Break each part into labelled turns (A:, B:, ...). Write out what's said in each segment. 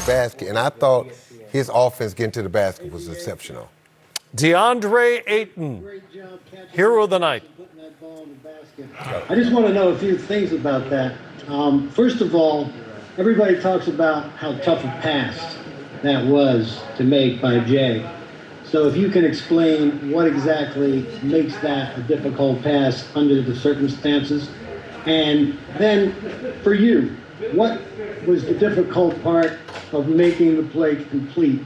A: basket, and I thought his offense getting to the basket was exceptional.
B: DeAndre Ayton, hero of the night.
C: I just want to know a few things about that. First of all, everybody talks about how tough a pass that was to make by Jay. So if you can explain what exactly makes that a difficult pass under the circumstances. And then for you, what was the difficult part of making the play complete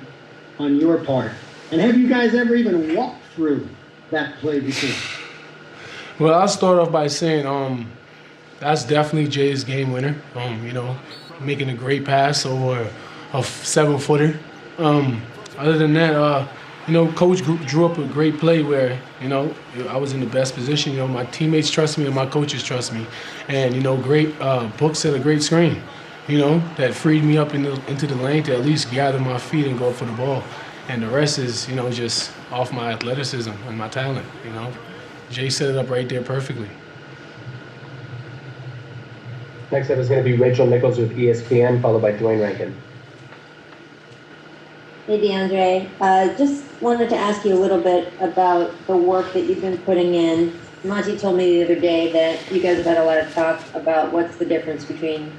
C: on your part? And have you guys ever even walked through that play before?
D: Well, I'll start off by saying that's definitely Jay's game winner. Making a great pass over a 7-footer. Other than that, Coach drew up a great play where, I was in the best position. My teammates trust me and my coaches trust me. And, great Book set a great screen, that freed me up into the lane to at least gather my feet and go for the ball. And the rest is, just off my athleticism and my talent, Jay set it up right there perfectly.
E: Next up is going to be Rachel Nichols with ESPN, followed by Dwayne Rankin.
F: Hey, DeAndre. Just wanted to ask you a little bit about the work that you've been putting in. Monty told me the other day that you guys have had a lot of talk about what's the difference between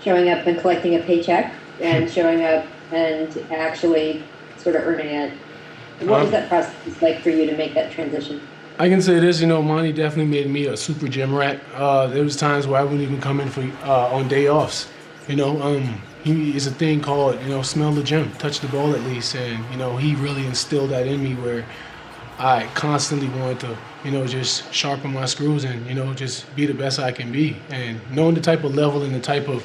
F: showing up and collecting a paycheck and showing up and actually sort of earning it. What was that process like for you to make that transition?
D: I can say this, Monty definitely made me a super gym rat. There was times where I wouldn't even come in for on day offs. He is a thing called, smell the gym, touch the ball at least. And, he really instilled that in me where I constantly wanted to, just sharpen my screws and, just be the best I can be. And knowing the type of level and the type of,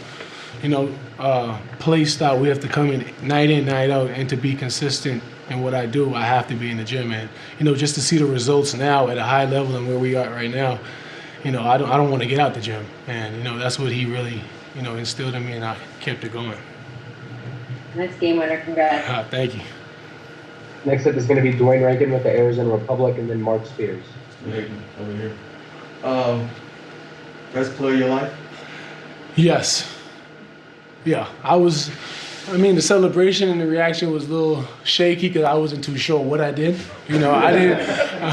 D: play style we have to come in, night out, and to be consistent in what I do, I have to be in the gym. And, just to see the results now at a high level and where we are right now, I don't want to get out the gym. And, that's what he really, instilled in me, and I kept it going.
F: Nice game winner. Congrats.
D: Thank you.
E: Next up is going to be Dwayne Rankin with the Arizona Republic, and then Mark Spears.
G: Over here. Best play of your life?
D: Yes. Yeah, the celebration and the reaction was a little shaky because I wasn't too sure what I did. I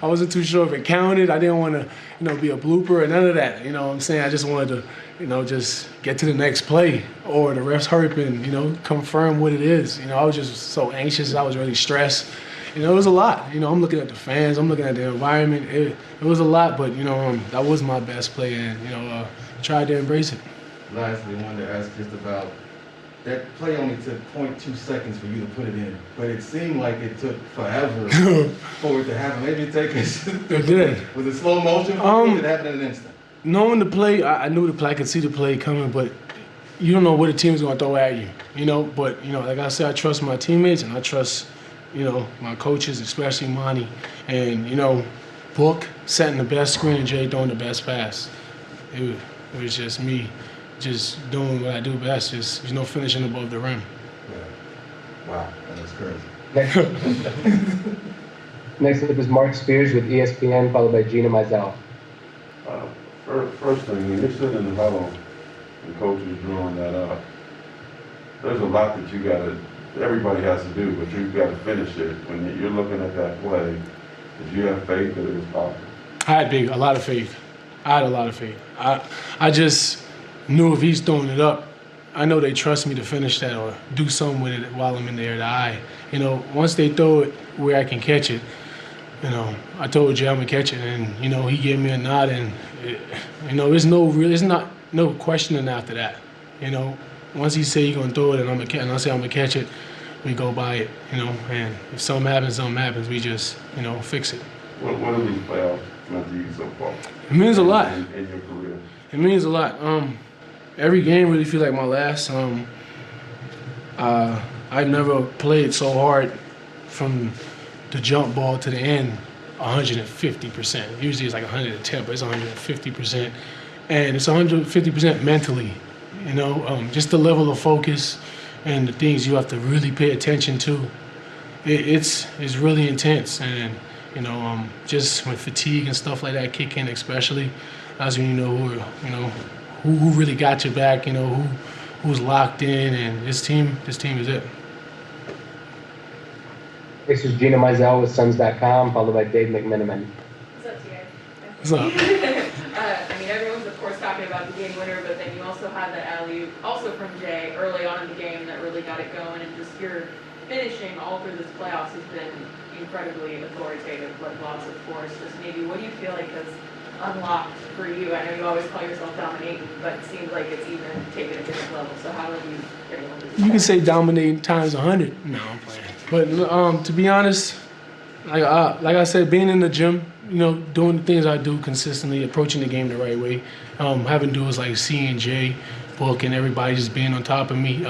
D: wasn't too sure if it counted. I didn't want to, be a blooper or none of that. You know what I'm saying? I just wanted to, just get to the next play or the refs hurry up and, confirm what it is. I was just so anxious. I was really stressed. It was a lot. I'm looking at the fans. I'm looking at the environment. It was a lot, but, that was my best play and, tried to embrace it.
G: Lastly, I wanted to ask just about that play only took 0.2 seconds for you to put it in, but it seemed like it took forever for it to happen. Maybe it took us.
D: It did.
G: Was it slow motion? It happened in an instant.
D: Knowing the play, I knew the play. I could see the play coming, but you don't know what the team's going to throw at you, But, like I said, I trust my teammates and I trust, my coaches, especially Monty. And, Book setting the best screen and Jay throwing the best pass. It was just me just doing what I do best, just, finishing above the rim.
G: Yeah. Wow, that's crazy.
E: Next up is Mark Spears with ESPN, followed by Gina Mizell.
H: First thing, when you're sitting in the huddle and coach is drawing that up, there's a lot that everybody has to do, but you've got to finish it. When you're looking at that play, did you have faith that it was possible?
D: I had a lot of faith. I just knew if he's throwing it up, I know they trust me to finish that or do something with it while I'm in the air to eye. Once they throw it where I can catch it, I told Jay I'm gonna catch it, and he gave me a nod, and there's no questioning after that. Once he say he's gonna throw it, and I say I'm gonna catch it, we go by it. And if something happens, we just fix it.
H: What have these playoffs meant to you so far?
D: It means a lot.
H: In your career.
D: It means a lot. Every game really feels like my last. I've never played so hard from the jump ball to the end 150%. Usually it's like 110, but it's 150%. And it's 150% mentally, just the level of focus and the things you have to really pay attention to. It's really intense. And, just when fatigue and stuff like that kick in especially, that's when you know who really got your back, who who's locked in, and this team is it.
E: This is Gina Mizell with Suns.com, followed by Dave McMiniman.
I: What's up, TA?
D: What's up?
I: I mean, everyone's of course talking about the game winner, but then you also had that alley-oop, also from Jay, early on in the game that really got it going, and just your finishing all through this playoffs has been incredibly authoritative, like lots of force. Just maybe, what do you feel like has unlocked for you? I know you always call yourself dominating, but it seems like it's even taken a different level. So how have you been able to do
D: You can
I: that?
D: say dominating times 100. No, I'm playing. But to be honest, like I said, being in the gym, doing the things I do consistently, approaching the game the right way, having dudes like C and J, Book, and everybody just being on top of me,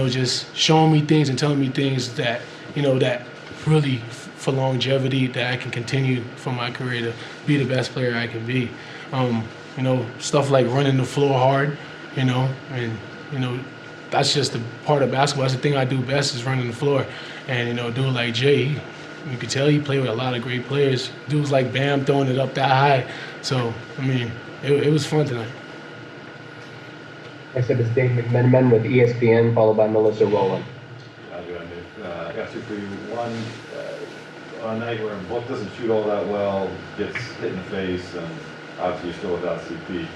D: just showing me things and telling me things that, that really for longevity, that I can continue for my career to be the best player I can be. Stuff like running the floor hard, that's just the part of basketball. That's the thing I do best is running the floor. And, dude like Jay, you could tell he played with a lot of great players. Dudes like Bam throwing it up that high. So, it was fun tonight.
E: Next up is Dave McMiniman with ESPN, followed by Melissa Rowland.
J: How's it going, Dave? I got two for you. One, on a night where Book doesn't shoot all that well, gets hit in the face, and obviously you're still without CP.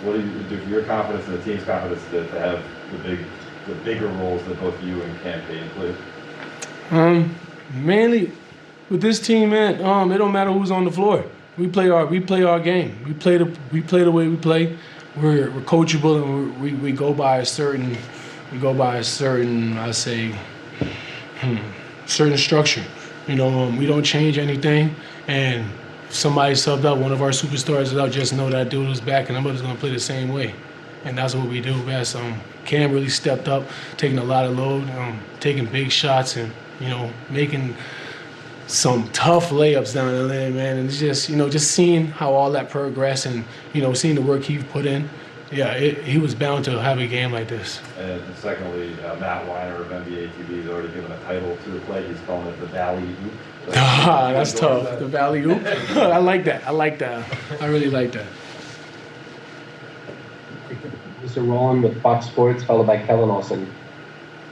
J: What do you do for your confidence and the team's confidence to have the bigger roles that both you and Cam Payne play?
D: Mainly with this team, man, it don't matter who's on the floor. We play our game. We play the way we play. We're coachable, and we go by a certain I say certain structure. We don't change anything, and if somebody subbed out, one of our superstars is out, just know that dude is back, and I'm just gonna play the same way. And that's what we do best. Cam really stepped up, taking a lot of load, taking big shots, and making some tough layups down the lane, man. And it's just seeing how all that progressed, and seeing the work he put in. Yeah, he was bound to have a game like this.
J: And secondly, Matt Weiner of NBA TV has already given a title to the play. He's calling it the Valley Oop. So
D: That's tough. The Valley Oop. I like that. I really like that.
E: Melissa Rowland with Fox Sports, followed by Kellen Olson.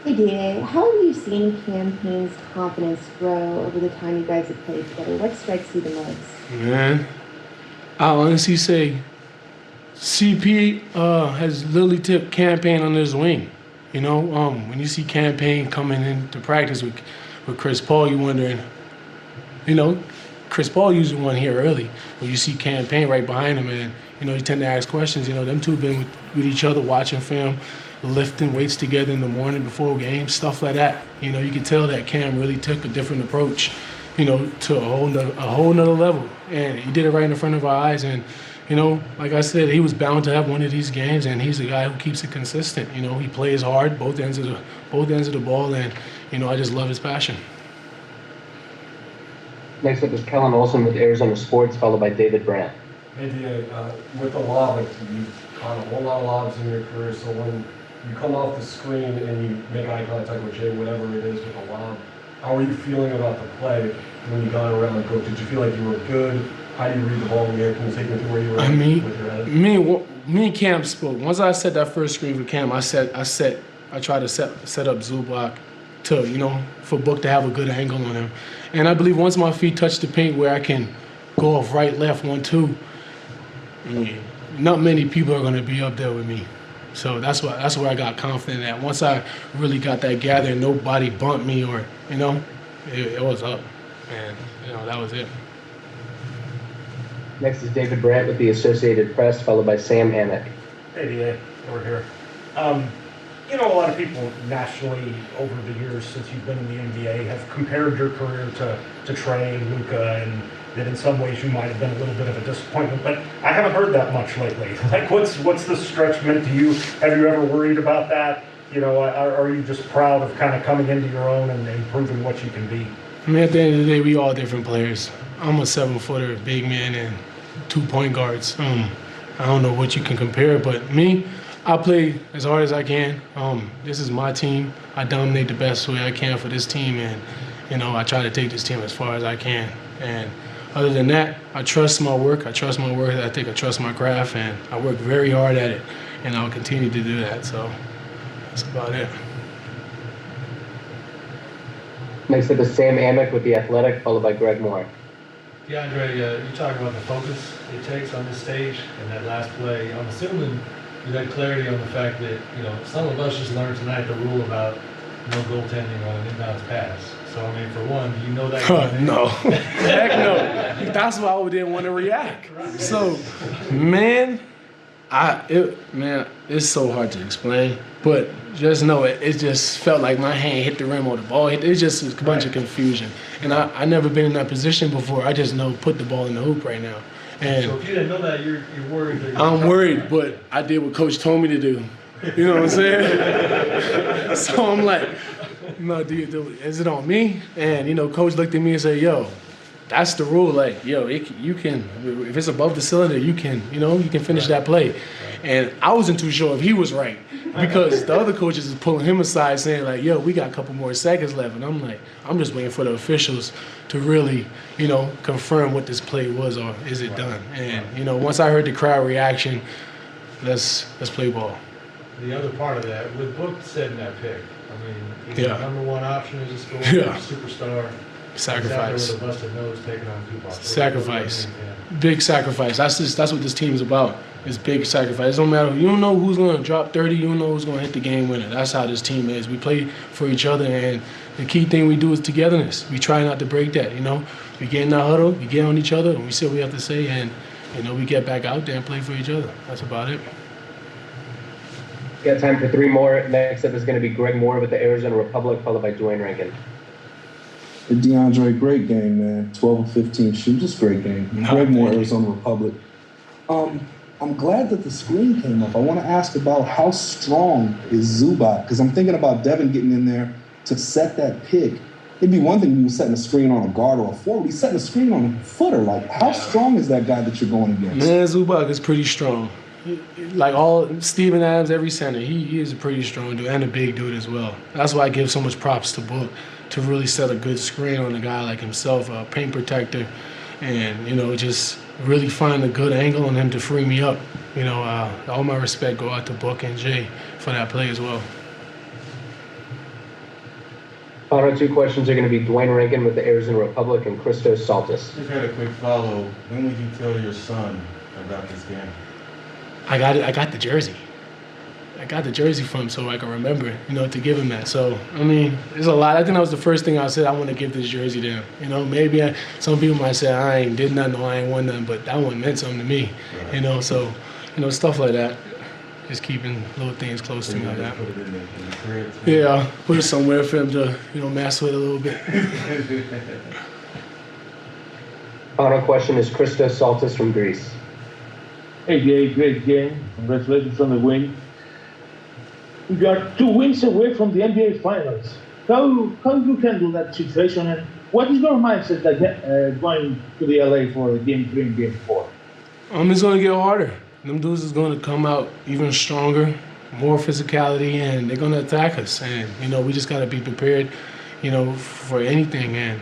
K: Hey, DA, how have you seen Cam Payne's confidence grow over the time you guys have played together? What strikes you the most?
D: Man, I'll honestly say CP has literally took Cam Payne under his wing. When you see Cam Payne coming into practice with Chris Paul, you're wondering, Chris Paul usually won here early, but you see Cam Payne right behind him, and you tend to ask questions. Them two have been with each other, watching film, lifting weights together in the morning before games, stuff like that. You can tell that Cam really took a different approach, to a whole nother level, and he did it right in front of our eyes. And like I said, he was bound to have one of these games, and he's a guy who keeps it consistent. He plays hard, both ends of the ball, and I just love his passion.
E: Next up is Kellen Olson with Arizona Sports, followed by David Brandt.
B: Hey, DA, with the lob, you've caught a whole lot of lobs in your career, so when you come off the screen and you make eye contact with Jay, whatever it is with the lob, how are you feeling about the play when you got around the coach? Did you feel like you were good? How do you read the ball in the air? Can you take me to where you were with your head?
D: Me and Cam spoke. Once I set that first screen with Cam, I tried to set up Zubac to, for Book to have a good angle on him. And I believe once my feet touch the paint where I can go off right, left, 1, 2, not many people are going to be up there with me. So that's where I got confident at. Once I really got that gather and nobody bumped me or, it was up. And, that was it.
E: Next is David Brandt with the Associated Press, followed by Sam Amick.
B: Hey, DA, over here. A lot of people nationally over the years since you've been in the NBA have compared your career to Trey and Luka, and that in some ways you might have been a little bit of a disappointment, but I haven't heard that much lately. Like, what's the stretch meant to you? Have you ever worried about that? Are you just proud of kind of coming into your own and proving what you can be?
D: At the end of the day, we all different players. I'm a 7-footer, big man, and 2 point guards. I don't know what you can compare, but me, I play as hard as I can. This is my team. I dominate the best way I can for this team, and I try to take this team as far as I can. And other than that, I trust my work. I trust my work ethic. I trust my craft, and I work very hard at it, and I'll continue to do that. So, That's about it.
E: Next up is Sam Amick with The Athletic, followed by Greg Moore.
L: DeAndre, you talk about the focus it takes on this stage and that last play. I'm assuming you had clarity on the fact that, some of us just learned tonight the rule about no goaltending on an inbounds pass. So, I mean, for one, do you know that?
D: No. Heck no. That's why I didn't want to react. So, man, it's so hard to explain. But just know it just felt like my hand hit the rim or the ball hit. It's just a bunch of confusion. And I never been in that position before. I just know put the ball in the hoop right now. And
L: so if you didn't know that, you're worried.
D: I'm worried, but I did what Coach told me to do. You know what I'm saying? So I'm like, no, is it on me? And, Coach looked at me and said, yo, that's the rule. Like, yo, you can, if it's above the cylinder, you can finish that play. And I wasn't too sure if he was right because the other coaches is pulling him aside saying, like, yo, we got a couple more seconds left. And I'm like, I'm just waiting for the officials to really, confirm what this play was or is it done. And, once I heard the crowd reaction, let's play ball.
L: The other part of that, with Book setting that pick, I mean, he's the number one option as a scorer, superstar.
D: Sacrifice.
L: With a busted nose taking on 2 balls.
D: Sacrifice. Big sacrifice. That's what this team is about. It's big sacrifice. It don't matter. You don't know who's going to drop 30. You don't know who's going to hit the game winner. That's how this team is. We play for each other, and the key thing we do is togetherness. We try not to break that, We get in our huddle, we get on each other, and we say what we have to say, and, we get back out there and play for each other. That's about it.
E: Got time for 3 more. Next up is going to be Greg Moore with the Arizona Republic, followed by Dwayne Rankin.
M: Hey, DeAndre, great game, man. 12 of 15 shooting, just great game. Greg Moore, Arizona Republic. I'm glad that the screen came up. I want to ask about how strong is Zubac, because I'm thinking about Devin getting in there to set that pick. It'd be one thing if he was setting a screen on a guard or a forward. He's setting a screen on a footer. Like, how strong is that guy that you're going against?
D: Man, Zubac is pretty strong. Like all Steven Adams, every center, he is a pretty strong dude and a big dude as well. That's why I give so much props to Book to really set a good screen on a guy like himself, a paint protector, and just really find a good angle on him to free me up. All my respect go out to Book and Jay for that play as well.
E: Final 2 questions are going to be Dwayne Rankin with the Arizona Republic and Christos Saltis.
G: Just had a quick follow. When would you tell your son about this game?
D: I got the jersey. I got the jersey from him so I can remember, to give him that. So, I mean, there's a lot. I think that was the first thing I said, I want to give this jersey to him. Maybe some people might say I ain't did nothing or I ain't won nothing, but that one meant something to me,
G: Right.
D: So, stuff like that. Just keeping little things close to me like that.
G: Put it in the crib, too.
D: Yeah, put it somewhere for him to, mess with a little bit.
E: Final question is Christos Saltis from Greece.
N: Hey, Jay, great game. Congratulations on the win. You are 2 wins away from the NBA Finals. How you handle that situation, and what is your mindset going to the LA for Game 3 and Game 4?
D: It's going to get harder. Them dudes is going to come out even stronger, more physicality, and they're going to attack us. And, we just got to be prepared, for anything. And,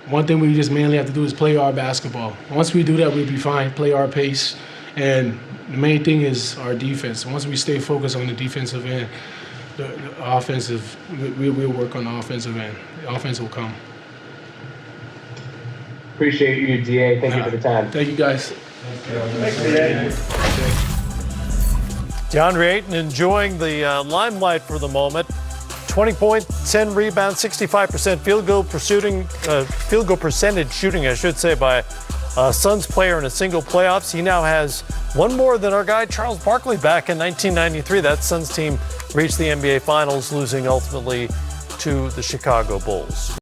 D: one thing we just mainly have to do is play our basketball. Once we do that, we'll be fine, play our pace. And the main thing is our defense. Once we stay focused on the defensive end, the offensive, we'll work on the offensive end. The offense will come.
E: Appreciate you, DA. Thank you for the time.
D: Thank you, guys.
O: DeAndre Ayton enjoying the limelight for the moment. 20 points, 10 rebounds, 65% field goal percentage shooting, I should say, by Suns player in a single playoffs. He now has 1 more than our guy Charles Barkley back in 1993. That Suns team reached the NBA Finals, losing ultimately to the Chicago Bulls.